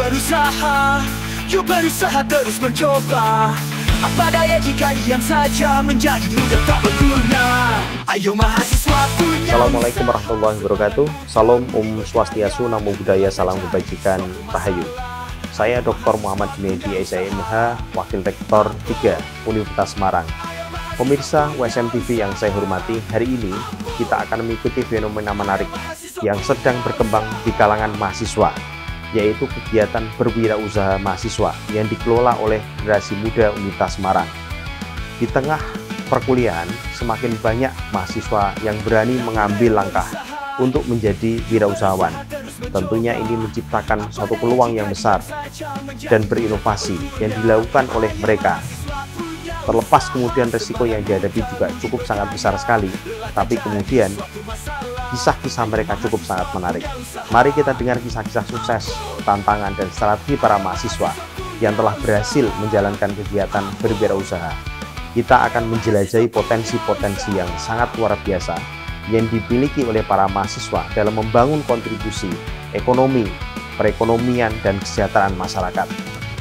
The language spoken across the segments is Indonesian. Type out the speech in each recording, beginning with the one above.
berusaha terus mencoba. Apa daya jika diam saja menjadi mudah tak berguna. Ayo mahasiswa punya. Assalamualaikum warahmatullahi wabarakatuh. Salam Swastiastu, Namo Buddhaya, salam kebajikan, Rahayu. Saya Dr. Muhammad Junaidi, SIMH, Wakil Rektor 3 Universitas Semarang. Pemirsa USM TV yang saya hormati, hari ini kita akan mengikuti fenomena menarik yang sedang berkembang di kalangan mahasiswa, yaitu kegiatan berwirausaha mahasiswa yang dikelola oleh generasi muda Universitas Semarang. Di tengah perkuliahan, semakin banyak mahasiswa yang berani mengambil langkah untuk menjadi wirausahawan. Tentunya ini menciptakan suatu peluang yang besar dan berinovasi yang dilakukan oleh mereka. Terlepas kemudian risiko yang dihadapi juga cukup sangat besar sekali, tapi kemudian kisah-kisah mereka cukup sangat menarik. Mari kita dengar kisah-kisah sukses, tantangan, dan strategi para mahasiswa yang telah berhasil menjalankan kegiatan berwirausaha. Kita akan menjelajahi potensi-potensi yang sangat luar biasa yang dimiliki oleh para mahasiswa dalam membangun kontribusi ekonomi, perekonomian, dan kesejahteraan masyarakat.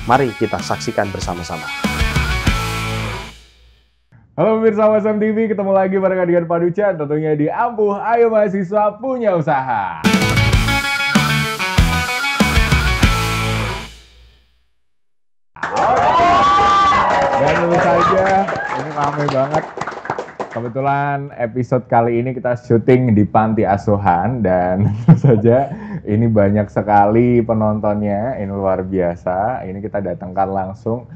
Mari kita saksikan bersama-sama. Halo pemirsa USM TV, ketemu lagi bareng Adigan Paducan, tentunya di Ampuh Ayo Mahasiswa Punya Usaha. Dan tentu saja, ini ramai banget. Kebetulan episode kali ini kita syuting di Panti Asuhan, dan tentu saja ini banyak sekali penontonnya, ini luar biasa. Ini kita datangkan langsung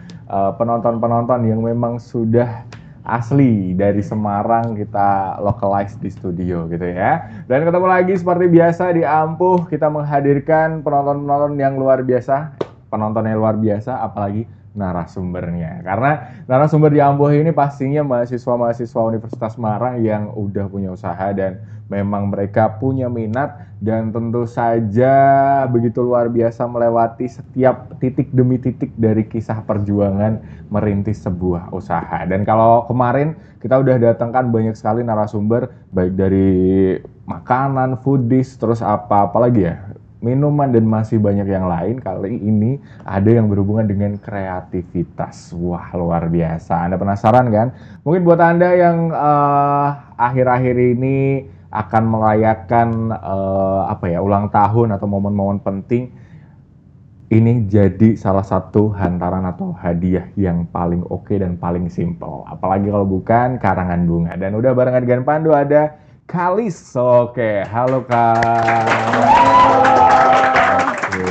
penonton-penonton yang memang sudah asli dari Semarang, kita localize di studio gitu ya. Dan ketemu lagi seperti biasa di Ampuh, kita menghadirkan penonton-penonton yang luar biasa, penonton yang luar biasa, apalagi narasumbernya. Karena narasumber di Ampuh ini pastinya mahasiswa-mahasiswa Universitas Semarang yang udah punya usaha dan memang mereka punya minat dan tentu saja begitu luar biasa melewati setiap titik demi titik dari kisah perjuangan merintis sebuah usaha. Dan kalau kemarin kita udah datangkan banyak sekali narasumber, baik dari makanan, foodies, terus apa lagi ya, minuman, dan masih banyak yang lain. Kali ini ada yang berhubungan dengan kreativitas. Wah, luar biasa. Anda penasaran kan? Mungkin buat Anda yang akhir-akhir ini akan merayakan ulang tahun atau momen-momen penting, ini jadi salah satu hantaran atau hadiah yang paling oke dan paling simple. Apalagi kalau bukan karangan bunga. Dan udah barengan dengan Pandu ada Kalis. Oke, halo Kak. Oke,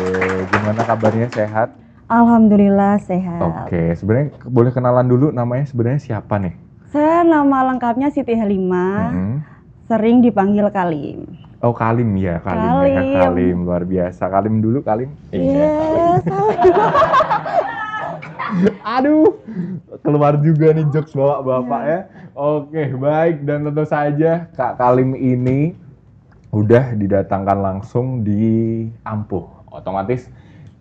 gimana kabarnya, sehat? Alhamdulillah sehat. Oke, sebenarnya boleh kenalan dulu, namanya sebenarnya siapa nih? Saya nama lengkapnya Siti Halimah, sering dipanggil Kalim. Oh, Kalim ya, Kalim. Ya, Kalim, luar biasa. Kalim dulu, Kalim. Yes. Aduh, keluar juga nih jokes bapak ya. Oke, baik, dan tentu saja Kak Kalim ini udah didatangkan langsung di Ampuh. Otomatis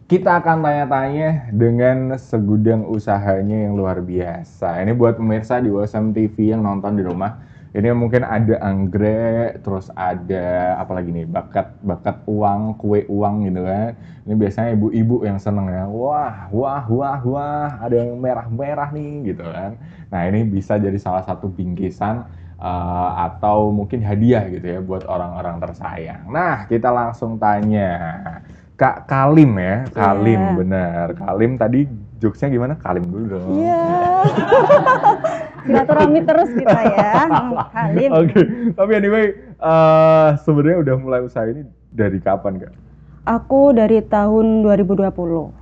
kita akan tanya-tanya dengan segudang usahanya yang luar biasa. Ini buat pemirsa di USM TV yang nonton di rumah. Ini mungkin ada anggrek, terus ada apa lagi nih, bakat uang, kue uang gitu kan. Ini biasanya ibu-ibu yang seneng ya. Wah, ada yang merah-merah nih gitu kan. Nah, ini bisa jadi salah satu bingkisan atau mungkin hadiah gitu ya buat orang-orang tersayang. Nah, kita langsung tanya Kak Kalim ya. Kalim, bener. Kalim tadi jokesnya gimana? Kalim dulu dong. Iya. Silaturahmi terus kita ya. Kalim. Oke, tapi anyway, sebenarnya udah mulai usaha ini dari kapan, Kak? Aku dari tahun 2020.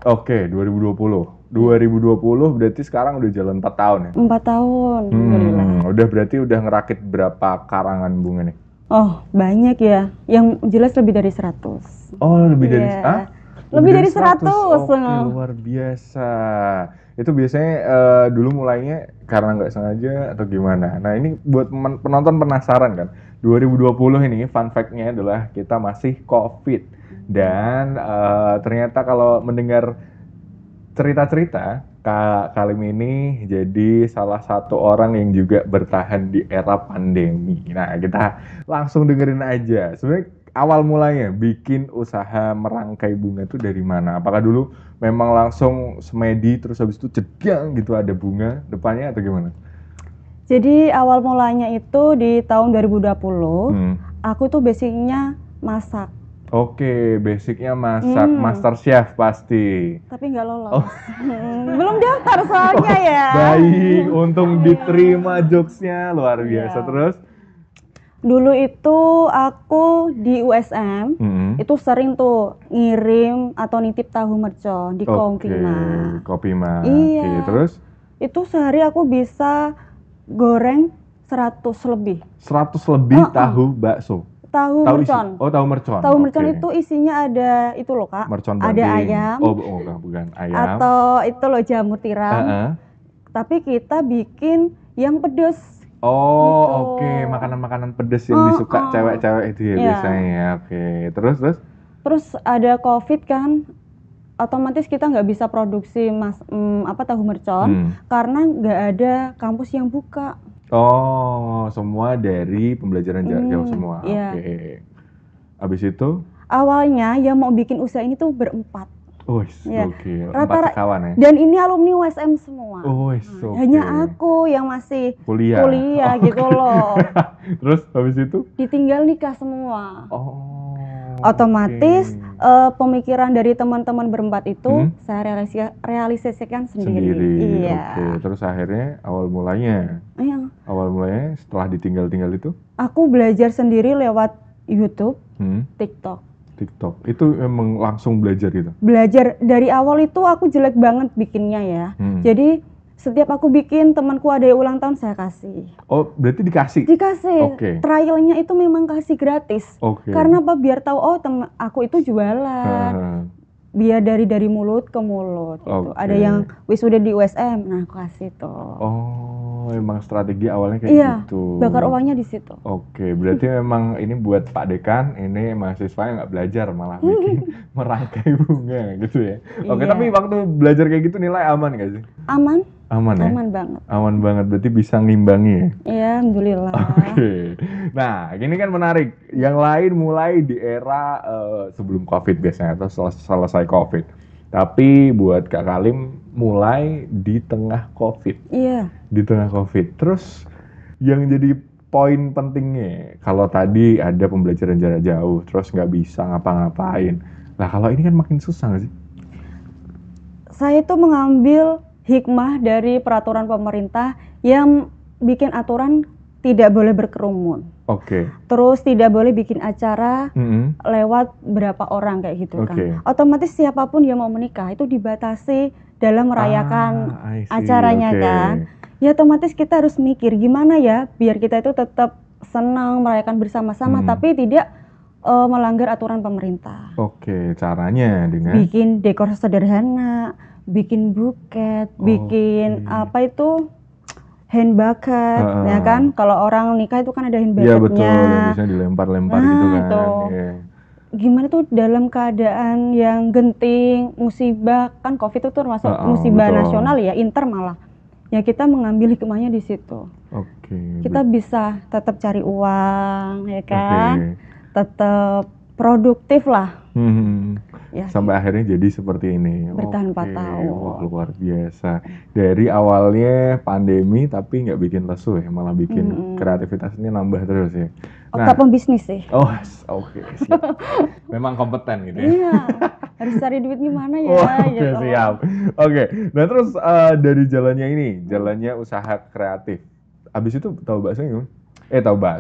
Oke, 2020. 2020 berarti sekarang udah jalan 4 tahun ya? 4 tahun. Alhamdulillah. Udah berarti udah ngerakit berapa karangan bunga nih? Oh, banyak ya. Yang jelas lebih dari 100. Oh, lebih dari Lebih dari 100. Oke, luar biasa. Itu biasanya dulu mulainya karena nggak sengaja atau gimana? Nah, ini buat penonton penasaran kan. 2020 ini fun fact-nya adalah kita masih COVID. Dan ternyata kalau mendengar cerita-cerita, Kak Kalim ini jadi salah satu orang yang juga bertahan di era pandemi. Nah, kita langsung dengerin aja. Sebenarnya awal mulanya bikin usaha merangkai bunga itu dari mana? Apakah dulu memang langsung semedi terus habis itu jedang gitu ada bunga depannya atau gimana? Jadi awal mulanya itu di tahun 2020, aku tuh basicnya masak. Oke, basicnya masak, master chef pasti. Tapi nggak lolos. Belum daftar soalnya ya. Baik, untung diterima jokesnya luar biasa. Terus? Dulu itu aku di USM, itu sering tuh ngirim atau nitip tahu mercon di Kopima. Kopima. Iya. Oke, terus? Itu sehari aku bisa goreng 100 lebih. 100 lebih tahu bakso? Tahu mercon. Tahu mercon. Tahu mercon itu isinya ada itu loh Kak. Mercon ada ayam. Bukan ayam. Atau itu loh jamur tiram. Tapi kita bikin yang pedes. Oh, gitu. Oke. Makanan-makanan pedes yang disuka cewek-cewek itu ya biasanya. Oke. Terus ada COVID kan. Otomatis kita nggak bisa produksi tahu mercon karena nggak ada kampus yang buka. Oh, semua dari pembelajaran jarak jauh semua. Iya. Oke. Abis itu? Awalnya yang mau bikin usaha ini tuh berempat. Oke. 4 kawan ya? Dan ini alumni USM semua. Hanya aku yang masih kuliah gitu loh. Terus habis itu? Ditinggal nikah semua. Otomatis pemikiran dari teman-teman berempat itu saya realisasikan sendiri. Iya. Oke. Terus akhirnya awal mulanya setelah ditinggal-tinggal itu? Aku belajar sendiri lewat YouTube, TikTok. Itu emang langsung belajar gitu? Belajar dari awal itu aku jelek banget bikinnya ya. Jadi setiap aku bikin temanku ada yang ulang tahun saya kasih. Oh, berarti dikasih? Dikasih. Oke. Trialnya itu memang kasih gratis. Oke. Karena apa? Biar tahu aku itu jualan. Biar dari mulut ke mulut gitu. Ada yang wisuda di USM, nah aku kasih tuh. Oh, emang strategi awalnya kayak gitu. Bakar uangnya di situ. Oke, berarti memang ini buat Pak Dekan, ini mahasiswa yang nggak belajar malah bikin merangkai bunga gitu ya. Oke, tapi waktu belajar kayak gitu nilai aman nggak sih? Aman. Aman ya? Aman banget. Aman banget, berarti bisa ngimbangi ya? Iya, alhamdulillah. Oke. Nah, ini kan menarik. Yang lain mulai di era sebelum COVID biasanya, atau selesai COVID. Tapi buat Kak Kalim mulai di tengah COVID. Iya. Di tengah COVID. Terus yang jadi poin pentingnya, kalau tadi ada pembelajaran jarak jauh, terus nggak bisa ngapa-ngapain. Nah, kalau ini kan makin susah nggak sih? Saya itu mengambil hikmah dari peraturan pemerintah yang bikin aturan tidak boleh berkerumun. Oke. Terus tidak boleh bikin acara lewat berapa orang kayak gitu kan. Otomatis siapapun yang mau menikah itu dibatasi dalam merayakan acaranya kan. Ya otomatis kita harus mikir gimana ya biar kita itu tetap senang merayakan bersama-sama tapi tidak melanggar aturan pemerintah. Oke, caranya dengan bikin dekor sederhana, bikin buket, bikin apa itu hand bucket, ya kan? Kalau orang nikah itu kan ada hand bucketnya. Iya betul, yang bisa dilempar-lempar gitu kan. Yeah. Gimana tuh dalam keadaan yang genting, musibah, kan COVID itu termasuk musibah nasional ya, inter malah. Ya kita mengambil hikmahnya di situ. Kita bisa tetap cari uang, ya kan? Tetap produktif lah. Ya, sampai akhirnya jadi seperti ini. Bertahan 4 tahun. Wah, luar biasa. Dari awalnya pandemi tapi nggak bikin lesu ya, malah bikin kreativitasnya nambah terus ya. Otak pembisnis sih. Oh, oke. Memang kompeten gitu ya. Iya. Harus cari duit gimana ya. Oke, siap. Oke. Nah, terus dari jalannya usaha kreatif. Abis itu tahu baksonya gimana?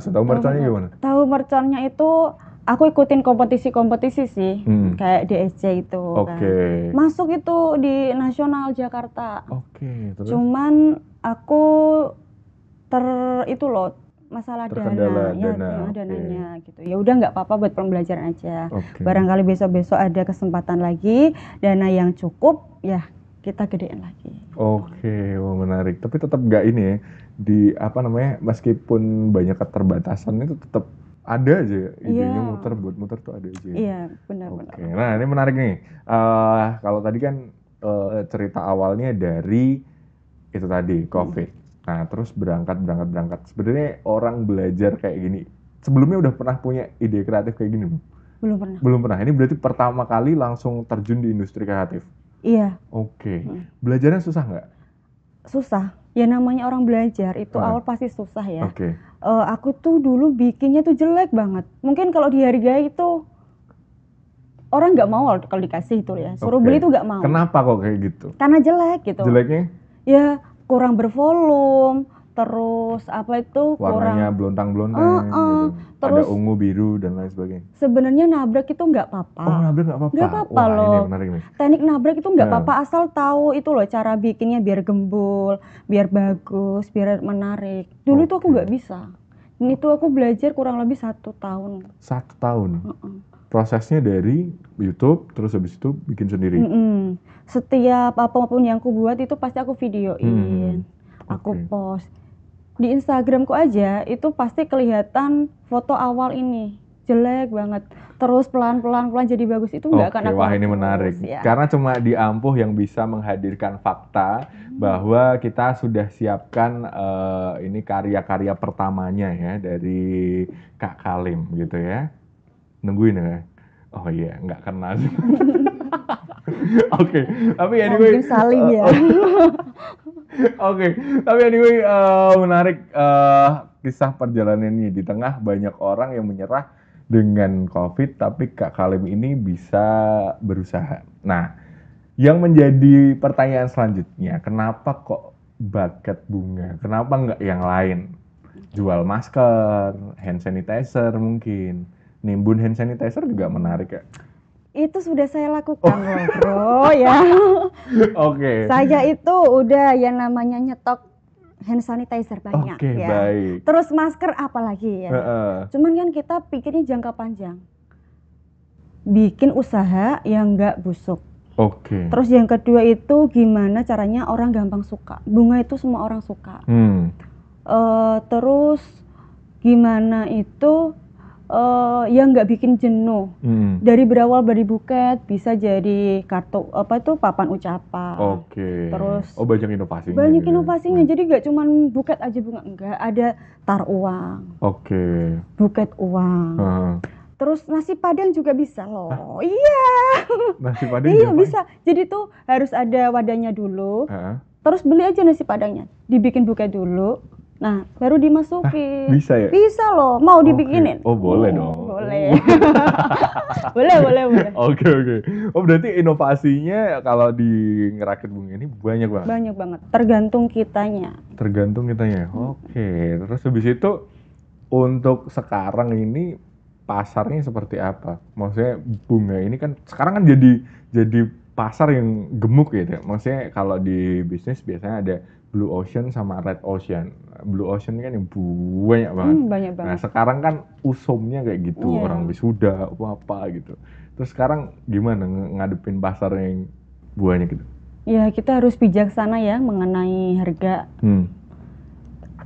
Tahu merconnya gimana? Tahu merconnya itu aku ikutin kompetisi-kompetisi sih, kayak DSC itu kan. Masuk itu di nasional Jakarta. Terus? Cuman aku masalah dananya gitu. Ya udah nggak apa-apa buat pembelajaran aja. Barangkali besok-besok ada kesempatan lagi, dana yang cukup ya kita gedein lagi. Wah menarik. Tapi tetap nggak ini ya, meskipun banyak keterbatasan itu tetap ada aja idenya muter tuh ada aja. Iya, benar-benar. Nah, ini menarik nih. Kalau tadi kan cerita awalnya dari itu tadi COVID. Nah, terus berangkat. Sebenarnya orang belajar kayak gini sebelumnya udah pernah punya ide kreatif kayak gini? Belum pernah. Belum pernah. Ini berarti pertama kali langsung terjun di industri kreatif? Iya. Oke. Belajarnya susah nggak? Susah. Ya namanya orang belajar itu awal pasti susah ya. Oke. Aku tuh dulu bikinnya tuh jelek banget. Mungkin kalau dihargai itu orang nggak mau kalau dikasih itu ya. Suruh beli tuh nggak mau. Kenapa kok kayak gitu? Karena jelek gitu. Jeleknya? Ya kurang bervolume. Terus apa itu warnanya belontang-belontang gitu. Terus ada ungu, biru dan lain sebagainya. Sebenarnya nabrak itu nggak apa-apa. Oh, nabrak nggak apa-apa. Nggak apa-apa loh. Ini menarik nih. Teknik nabrak itu nggak apa-apa asal tahu itu loh cara bikinnya biar gembul, biar bagus, biar menarik. Dulu tuh aku nggak bisa. Ini tuh aku belajar kurang lebih 1 tahun. 1 tahun. Prosesnya dari YouTube, terus habis itu bikin sendiri. Setiap apapun yang aku buat itu pasti aku videoin, aku post. Di Instagramku aja itu pasti kelihatan foto awal ini jelek banget, terus pelan-pelan jadi bagus, itu nggak akan aku wah ini menarik ya. Karena cuma di Ampuh yang bisa menghadirkan fakta bahwa kita sudah siapkan ini karya-karya pertamanya ya dari Kak Kalim gitu ya. Nungguin ya? Oh iya, nggak kenal. Oke, tapi anyway. Saling ya. Oke, tapi anyway menarik kisah perjalanannya. Di tengah banyak orang yang menyerah dengan COVID, tapi Kak Kalim ini bisa berusaha. Nah, yang menjadi pertanyaan selanjutnya, kenapa kok bakat bunga? Kenapa nggak yang lain? Jual masker, hand sanitizer mungkin. Nimbun hand sanitizer juga menarik ya. Itu sudah saya lakukan loh bro ya. Oke. Saya itu udah yang namanya nyetok hand sanitizer banyak ya. Baik. Terus masker apalagi ya. Cuman kan kita pikirnya jangka panjang. Bikin usaha yang nggak busuk. Terus yang kedua itu gimana caranya orang gampang suka. Bunga itu semua orang suka. Terus gimana itu yang nggak bikin jenuh. Dari berawal dari buket bisa jadi kartu apa itu papan ucapan. Terus banyak inovasinya. Banyak inovasinya. Jadi nggak cuma buket aja bunga, enggak, ada tar uang. Buket uang. Terus nasi padang juga bisa loh. Iya. Nasi padang iya bisa. Jadi tuh harus ada wadahnya dulu. Terus beli aja nasi padangnya. Dibikin buket dulu. Nah, baru dimasukin. Bisa ya? Bisa loh, mau dibikinin. Oh, boleh dong. Boleh. boleh. Oke. Oh, berarti inovasinya kalau di ngerakit bunga ini banyak banget? Banyak banget, tergantung kitanya. Oke, terus habis itu untuk sekarang ini pasarnya seperti apa? Maksudnya bunga ini kan sekarang kan jadi pasar yang gemuk gitu ya. Maksudnya kalau di bisnis biasanya ada Blue Ocean sama Red Ocean. Blue Ocean kan yang banyak banget. Banyak banget. Nah sekarang kan usumnya kayak gitu, orang wisuda apa gitu. Terus sekarang gimana ngadepin pasar yang banyak gitu? Ya kita harus bijaksana ya mengenai harga.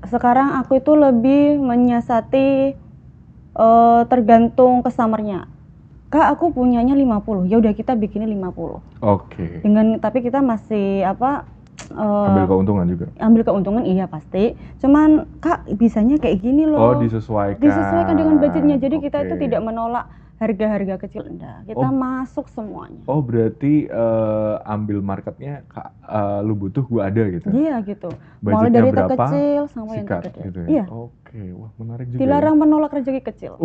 Sekarang aku itu lebih menyiasati tergantung customer-nya. Kak aku punyanya 50, ya udah kita bikinnya 50. Tapi kita masih ambil keuntungan juga. Ambil keuntungan iya pasti. Cuman Kak bisanya kayak gini loh. Disesuaikan dengan budgetnya. Jadi kita itu tidak menolak harga-harga kecil, enggak. Kita masuk semuanya. Oh berarti ambil marketnya lu butuh gua ada gitu. Iya gitu. Mulai dari terkecil sampai yang tergede. Gitu ya? Iya. Wah menarik juga. Dilarang menolak rezeki kecil.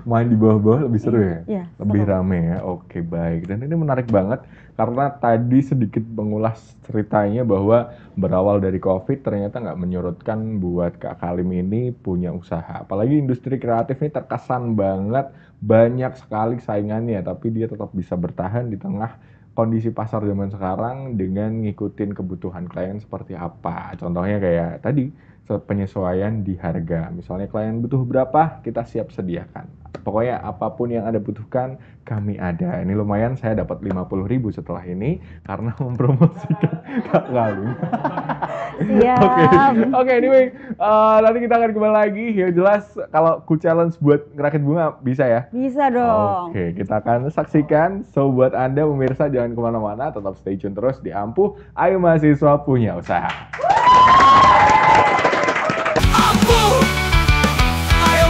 Main di bawah-bawah lebih seru ya? Iya. Lebih rame ya. Oke baik. Dan ini menarik banget karena tadi sedikit mengulas ceritanya bahwa berawal dari COVID ternyata nggak menyurutkan buat Kak Kalim ini punya usaha. Apalagi industri kreatif ini terkesan banget banyak sekali saingannya, tapi dia tetap bisa bertahan di tengah kondisi pasar zaman sekarang dengan ngikutin kebutuhan klien seperti apa. Contohnya kayak tadi, penyesuaian di harga. Misalnya klien butuh berapa, kita siap sediakan. Pokoknya apapun yang Anda butuhkan, kami ada. Ini lumayan, saya dapat 50.000 setelah ini karena mempromosikan Kak Kalim. Oke, anyway, nanti kita akan kembali lagi. Ya jelas, kalau ku challenge buat ngerakit bunga, bisa ya? Bisa dong. Oke, kita akan saksikan. So, buat Anda pemirsa, jangan kemana-mana, tetap stay tune terus di Ampuh. Ayo mahasiswa punya usaha. Ampuh, ayo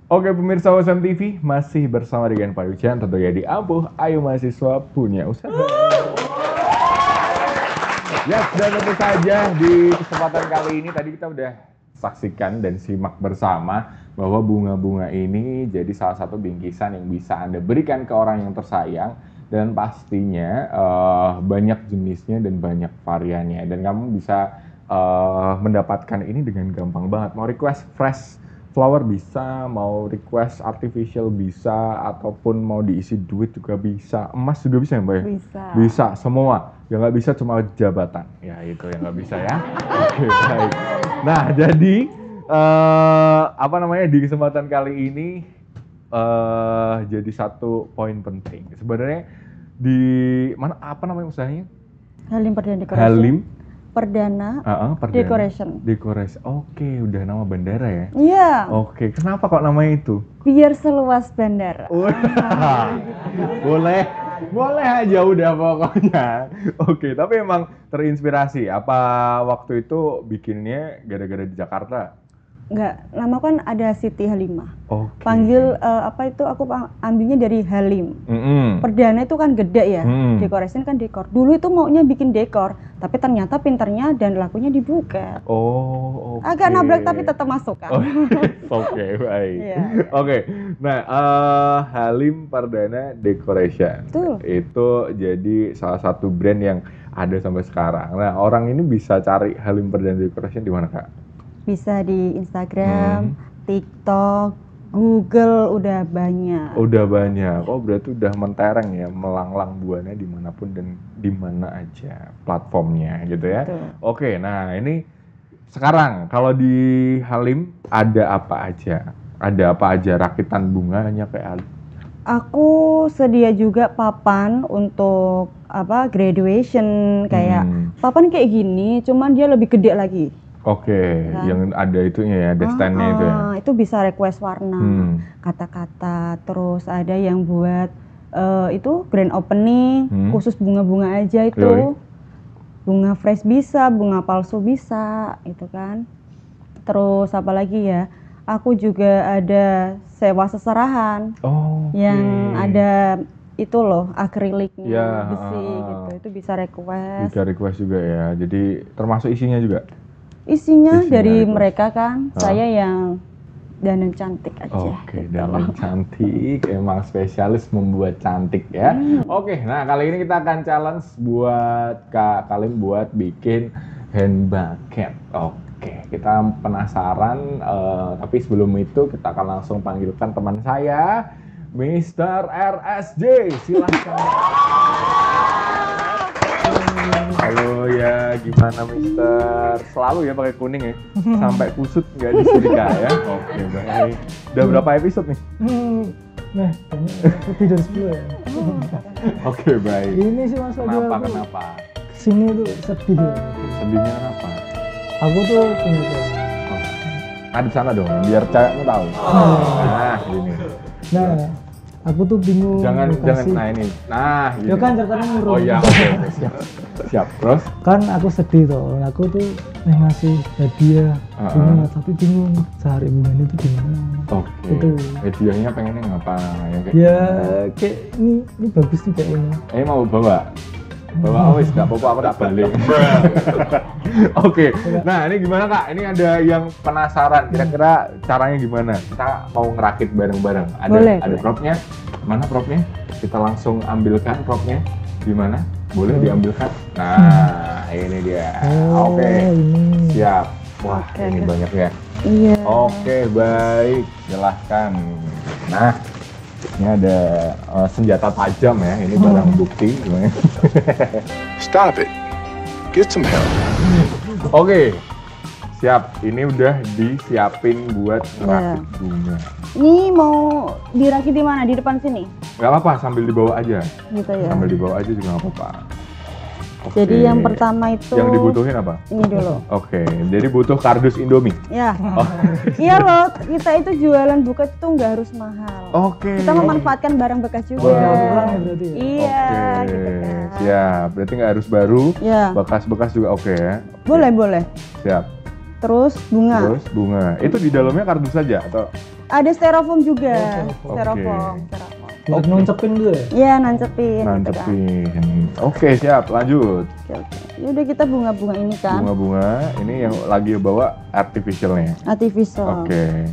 Oke pemirsa Wasam TV, masih bersama dengan Pak Yujan, tentunya di Ampuh Ayo Mahasiswa Punya Usaha. Ya, dan tentu saja di kesempatan kali ini tadi kita udah saksikan dan simak bersama bahwa bunga-bunga ini jadi salah satu bingkisan yang bisa Anda berikan ke orang yang tersayang, dan pastinya banyak jenisnya dan banyak variannya, dan kamu bisa mendapatkan ini dengan gampang banget. Mau request fresh flower bisa, mau request artificial bisa, ataupun mau diisi duit juga bisa, emas juga bisa ya Mbak ya? Bisa. Bisa, semua. Yang nggak bisa cuma jabatan. Ya itu yang nggak bisa ya. Oke, baik. Nah jadi di kesempatan kali ini jadi satu poin penting. Sebenarnya di mana usahanya? Halim Perdana Decoration. Halim Perdana, Decoration. Oke, udah nama bandara ya? Iya. Oke, kenapa kok namanya itu? Biar seluas bandara. Boleh aja udah pokoknya. Oke, tapi emang terinspirasi. Apa waktu itu bikinnya gara-gara di Jakarta? Enggak, nama kan ada Siti Halimah. Oke. Panggil aku ambilnya dari Halim. Perdana itu kan gede ya, decoration kan dekor. Dulu itu maunya bikin dekor, tapi ternyata pinternya dan lakunya dibuka. Oh, oke. Agak nabrak tapi tetap masuk kan. Oke, baik. Yeah. Oke, nah Halim Perdana Decoration. Betul. Itu jadi salah satu brand yang ada sampai sekarang. Nah, orang ini bisa cari Halim Perdana Decoration di mana Kak? Bisa di Instagram, TikTok, Google, udah banyak. Udah banyak. Oh, berarti udah mentereng ya, melanglang buana dimanapun dan dimana aja platformnya gitu ya. Betul. Oke, nah ini sekarang kalau di Halim ada apa aja? Ada apa aja rakitan bunganya kayak Halim? Aku sedia juga papan untuk graduation, kayak papan kayak gini, cuman dia lebih gede lagi. Oke, kan? Yang ada itunya ya, ada stand-nya itu ya? Itu bisa request warna, kata-kata, terus ada yang buat itu grand opening, khusus bunga-bunga aja itu. Yoi. Bunga fresh bisa, bunga palsu bisa, itu kan. Terus apa lagi ya, aku juga ada sewa seserahan, yang ada itu loh, akriliknya, ya, besi gitu, itu bisa request. Bisa request juga ya, jadi termasuk isinya juga? Isinya dari mereka kan, saya yang dandan cantik aja. Oke, dandan cantik, emang spesialis membuat cantik ya. Oke, nah kali ini kita akan challenge buat Kak Kalim buat bikin hand bucket. Oke, kita penasaran, tapi sebelum itu kita akan langsung panggilkan teman saya, Mr. RSJ, silahkan. Halo ya, gimana Mister? Selalu ya pakai kuning ya, sampai kusut nggak disirika ya. Oke, baik. Udah berapa episode nih? Nah, lebih dari 10 ya. Oke, baik. Ini sih Mas Kenapa? Kesini tuh sedih ya. Sedihnya kenapa? Aku tuh punya Ada sana dong, biar cewekmu tahu. Nah, gini. Nah, aku tuh bingung. Jangan, nah ini. Nah, gini. Ya kan ceritanya ngurung. Oh iya, oke, siap. Terus? Kan aku sedih toh, aku tuh ngasih hadiah bunga, tapi bingung sehari bunganya itu gimana. Oke. Itu. Hadiahnya pengennya ngapa? Kayak ini bagus nih kayak ini. Mau bawa? Wis gak apa-apa, aku tak balik. Oke. Nah, ini gimana Kak? Ini ada yang penasaran, kira-kira caranya gimana? Kita mau ngerakit bareng-bareng. Ada propnya. Mana propnya? Kita langsung ambilkan propnya. Gimana? Boleh diambilkan? Nah, ini dia. Oke. Siap. Wah, ini banyak ya. Iya. Oke, baik. Silahkan. Nah, ini ada senjata tajam ya. Ini barang bukti. Stop it. Get some help. Oke. Siap. Ini udah disiapin buat ngerakit bunga. Ini mau dirakit di mana? Di depan sini? Gak apa-apa, sambil dibawa aja. Gitu ya. Sambil dibawa aja juga gak apa-apa. Okay. Jadi yang pertama itu yang dibutuhin apa? Ini dulu. Oke, jadi butuh kardus Indomie. Ya. Iya loh, kita itu jualan buket itu nggak harus mahal. Oke. Kita memanfaatkan barang bekas juga. Iya, gitu kan. Siap, berarti nggak harus baru. Ya. Bekas-bekas juga oke ya. Boleh. Siap. Terus bunga. Itu di dalamnya kardus saja atau? Ada styrofoam juga. Styrofoam. Buat nancepin tuh ya? Iya, nancepin. Nancepin. Gitu kan. Oke, siap, lanjut. Ya udah kita bunga-bunga ini kan. Bunga-bunga, ini yang lagi bawa artificialnya. Artificial. Oke.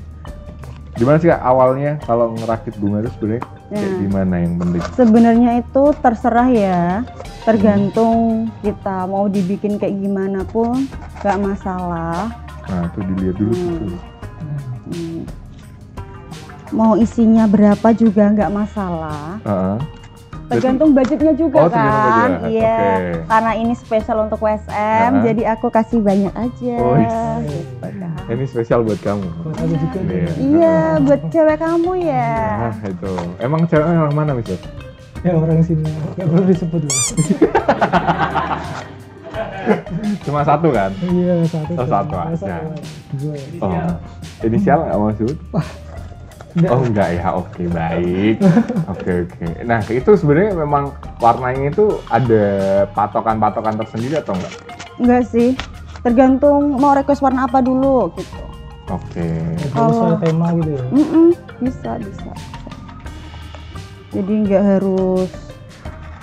Gimana sih Kak, awalnya kalau ngerakit bunga itu sebenarnya kayak gimana yang penting? Sebenarnya itu terserah ya, tergantung kita mau dibikin kayak gimana pun gak masalah. Nah, itu dilihat dulu. Mau isinya berapa juga nggak masalah. Tergantung budgetnya juga kan. Iya. Karena ini spesial untuk WSM, jadi aku kasih banyak aja. Ini spesial buat kamu. Buat aku juga. Iya, buat cewek kamu ya. Nah, itu. Emang ceweknya orang mana, Mister? Ya orang sini. Nggak perlu disebut lah. Cuma satu kan? Iya, satu. Oh, satu aja. Dua. Inisial nggak mau sebut? Enggak. Oh enggak ya, oke baik. Oke. Nah itu sebenarnya memang warnanya itu ada patokan-patokan tersendiri atau enggak? Enggak sih, tergantung mau request warna apa dulu gitu. Oke. Kalau tema gitu ya? Bisa. Jadi nggak harus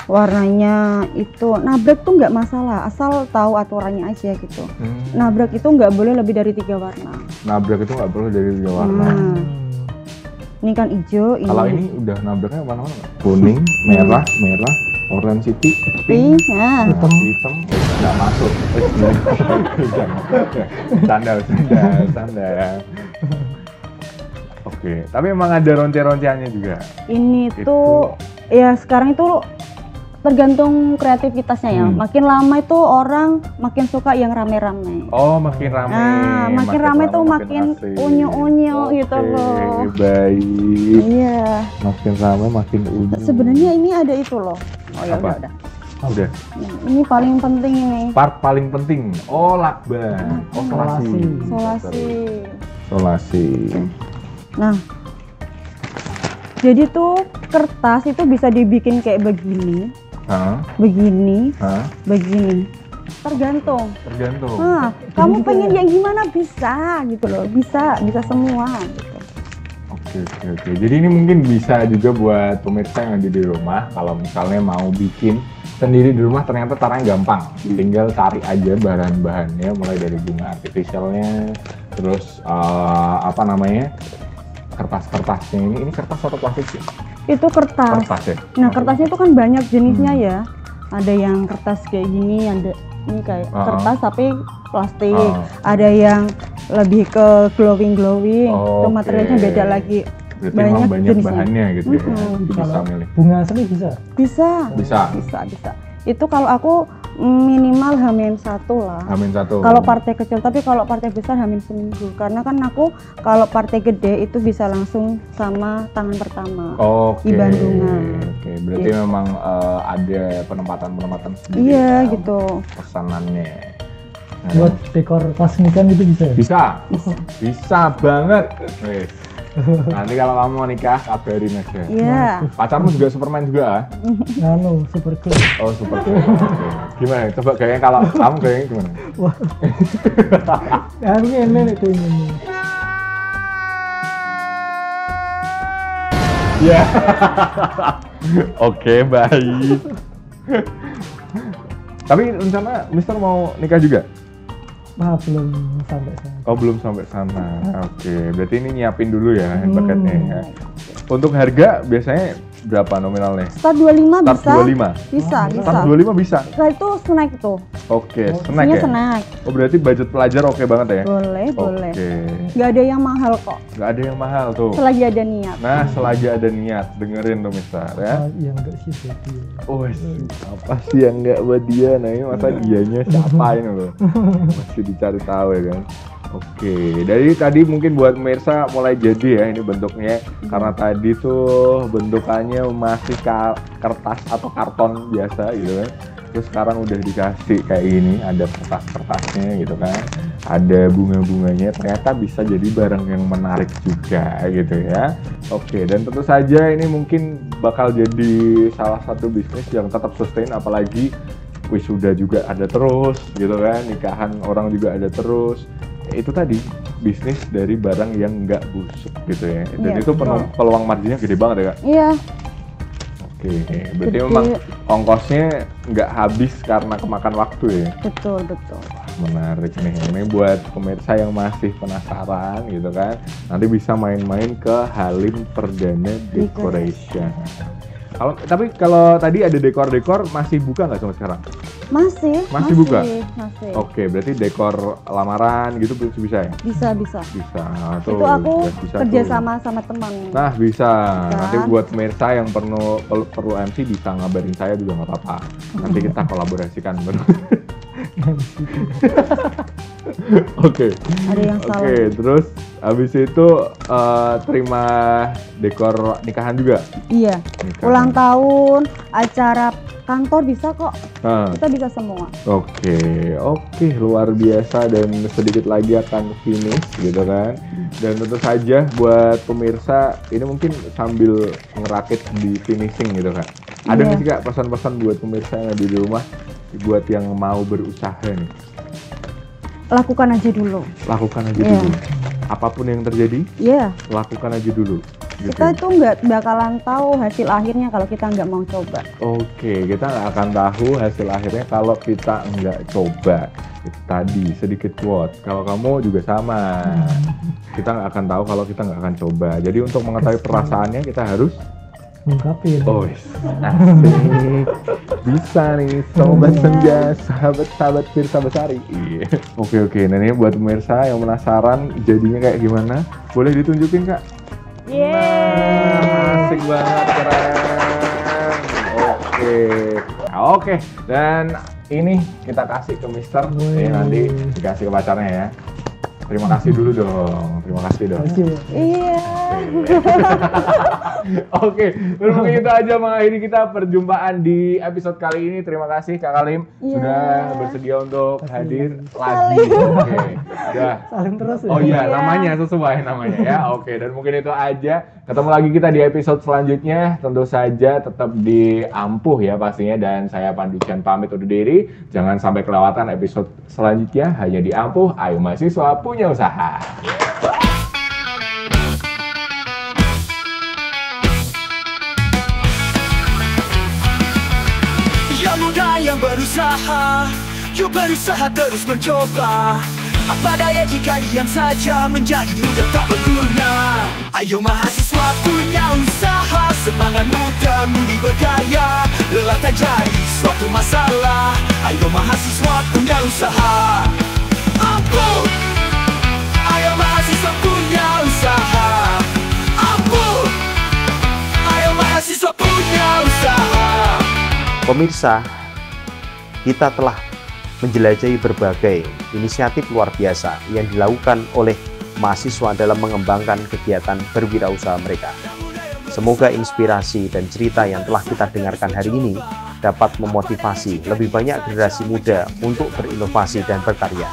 warnanya itu nabrak tuh nggak masalah, asal tahu aturannya aja gitu. Nabrak itu nggak boleh lebih dari 3 warna. Nabrak itu nggak boleh dari 3 warna. Ini kan hijau. Kalau ini udah nabraknya mana-mana? Kuning, merah, orange city, pink, hitam, nggak masuk. Tanda. Oke, tapi emang ada ronce-ronceannya juga. Ini tuh ya sekarang itu tergantung kreativitasnya ya. Makin lama itu orang makin suka yang rame-rame. Oh, makin rame. Nah, makin rame tuh makin unyu-unyu gitu loh. Baik. Iya. Makin rame makin unyu. Sebenarnya ini ada itu loh. Oh ya udah. Ini paling penting ini. Part paling penting. Oh, lakban. Oh, solasi. Nah, jadi tuh kertas itu bisa dibikin kayak begini. Begini. Tergantung. Nah, kamu pengen yang gimana bisa gitu loh, bisa semua gitu. Oke. Jadi ini mungkin bisa juga buat pemirsa yang ada di rumah, kalau misalnya mau bikin sendiri di rumah ternyata caranya gampang. Tinggal cari aja bahan-bahannya, mulai dari bunga artificialnya, terus kertas-kertasnya ini kertas atau plastik sih? Itu kertas. Ya? Nah, kertasnya itu kan banyak jenisnya ya. Ada yang kertas kayak gini, ada ini kayak kertas tapi plastik. Ada yang lebih ke glowing. Itu materialnya beda lagi. Berarti banyak jenisnya. Bahannya gitu ya. Bisa milih. Bunga asli bisa? Bisa. Itu kalau aku minimal H-1 lah. H-1. Kalau partai kecil, tapi kalau partai besar H-1. Karena kan aku kalau partai gede itu bisa langsung sama tangan pertama. Oke. Di Bandungan. Oke, berarti memang ada penempatan sendiri. Iya, gitu. Pesanannya. Buat dekor tas nikahan itu bisa ya? Bisa banget. Nanti kalau kamu mau nikah kabarin aja. Iya. Pacarmu juga Superman juga? Super cool. Oh, super cool. Gimana? Coba gayanya kalau kamu gayanya gimana? Wah. Ini itu ini. Ya. Oke, baik. Tapi rencana Mister mau nikah juga? Belum sampai sana. Oh, belum sampai sana. Oke, berarti ini nyiapin dulu ya paketnya ya. Untuk harga biasanya berapa nominalnya? Start 25 bisa. Start 25 bisa. Nah, itu snack tuh. Oke, snack ya? Snack. Oh, berarti budget pelajar oke banget ya? Boleh. Nggak ada yang mahal kok. Nggak ada yang mahal tuh. Selagi ada niat. Nah, selagi ada niat. Dengerin tuh Mister ya. Yang nggak sih buat dia. Oh, apa sih yang nggak buat dia? Nah, ini masa dianya siapa ini loh? Masih dicari tahu ya kan? Oke, dari tadi mungkin buat pemirsa mulai jadi ya ini bentuknya, karena tadi tuh bentukannya masih kertas atau karton biasa gitu kan. Terus sekarang udah dikasih kayak ini, ada kertas-kertasnya gitu kan, ada bunga-bunganya, ternyata bisa jadi barang yang menarik juga gitu ya. Oke, dan tentu saja ini mungkin bakal jadi salah satu bisnis yang tetap sustain, apalagi wisuda juga ada terus gitu kan, nikahan orang juga ada terus. Itu tadi bisnis dari barang yang nggak busuk gitu ya. Dan itu peluang marginnya gede banget ya Kak? Iya. Oke, berarti memang ongkosnya nggak habis karena kemakan waktu ya? Betul. Menarik nih, ini buat pemirsa yang masih penasaran gitu kan, nanti bisa main-main ke Halim Perdana Decoration. Tapi kalau tadi ada dekor-dekor masih buka nggak sampai sekarang? Masih buka? Masih. Oke, berarti dekor lamaran gitu bisa ya? Bisa. Tuh, itu aku bisa kerja sama teman. Nah bisa. Nanti buat pemirsa yang perlu MC bisa ngabarin saya juga nggak apa-apa. Nanti kita kolaborasikan. Oke. Ada yang salah. Oke, terus habis itu terima dekor nikahan juga? Iya. Nikahan. Ulang tahun, acara kantor bisa kok. Kita bisa semua. Oke, luar biasa dan sedikit lagi akan finish gitu kan. Dan tentu saja buat pemirsa ini mungkin sambil ngerakit di finishing gitu kan. Ada nggak sih Kak pesan-pesan buat pemirsa yang ada di rumah, buat yang mau berusaha nih? Lakukan aja dulu. Dulu. Apapun yang terjadi, lakukan aja dulu. Gitu. Kita itu nggak bakalan tahu hasil akhirnya kalau kita nggak mau coba. Oke, kita nggak akan tahu hasil akhirnya kalau kita nggak coba. Itu tadi sedikit quote. Kalau kamu juga sama. Kita nggak akan tahu kalau kita nggak akan coba. Jadi untuk mengetahui perasaannya kita harus ngungkapin. Asik. Bisa nih sobat senja, sahabat Firsa Besari. Iya. Oke. Nah ini buat pemirsa yang penasaran jadinya kayak gimana, boleh ditunjukin Kak? Asik banget, keren. Oke. Dan ini kita kasih ke Mister. Nanti dikasih ke pacarnya ya. Terima kasih dulu dong. Iya. Oke, mungkin itu aja mengakhiri kita perjumpaan di episode kali ini. Terima kasih Kak Halim sudah bersedia untuk hadir lagi. Oke. Udah. Salim terus ya. Oh iya, namanya sesuai namanya ya. Oke, dan mungkin itu aja. Ketemu lagi kita di episode selanjutnya. Tentu saja tetap di Ampuh ya pastinya, dan saya Panducian pamit undur diri. Jangan sampai kelewatan episode selanjutnya hanya di Ampuh. Ayo mahasiswa punya usaha. Ya muda yang berusaha, yuk berusaha terus mencoba. Apa daya jika diam saja menjadi muda tak berguna. Ayo mahasiswa punya usaha, semangat muda mudi berkarya. Lelah tak jadi suatu masalah. Ayo mahasiswa punya usaha. Ampuh. Ayo mahasiswa punya usaha. Ampuh. Ayo mahasiswa punya usaha. Pemirsa, kita telah menjelajahi berbagai inisiatif luar biasa yang dilakukan oleh mahasiswa dalam mengembangkan kegiatan berwirausaha mereka. Semoga inspirasi dan cerita yang telah kita dengarkan hari ini dapat memotivasi lebih banyak generasi muda untuk berinovasi dan berkarya.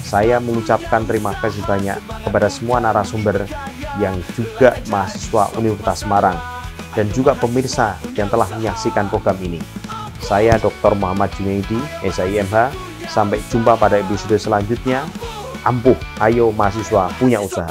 Saya mengucapkan terima kasih banyak kepada semua narasumber yang juga mahasiswa Universitas Semarang dan juga pemirsa yang telah menyaksikan program ini. Saya Dr. Muhammad Junaidi, SIMH. Sampai jumpa pada episode selanjutnya. Ampuh, ayo mahasiswa punya usaha.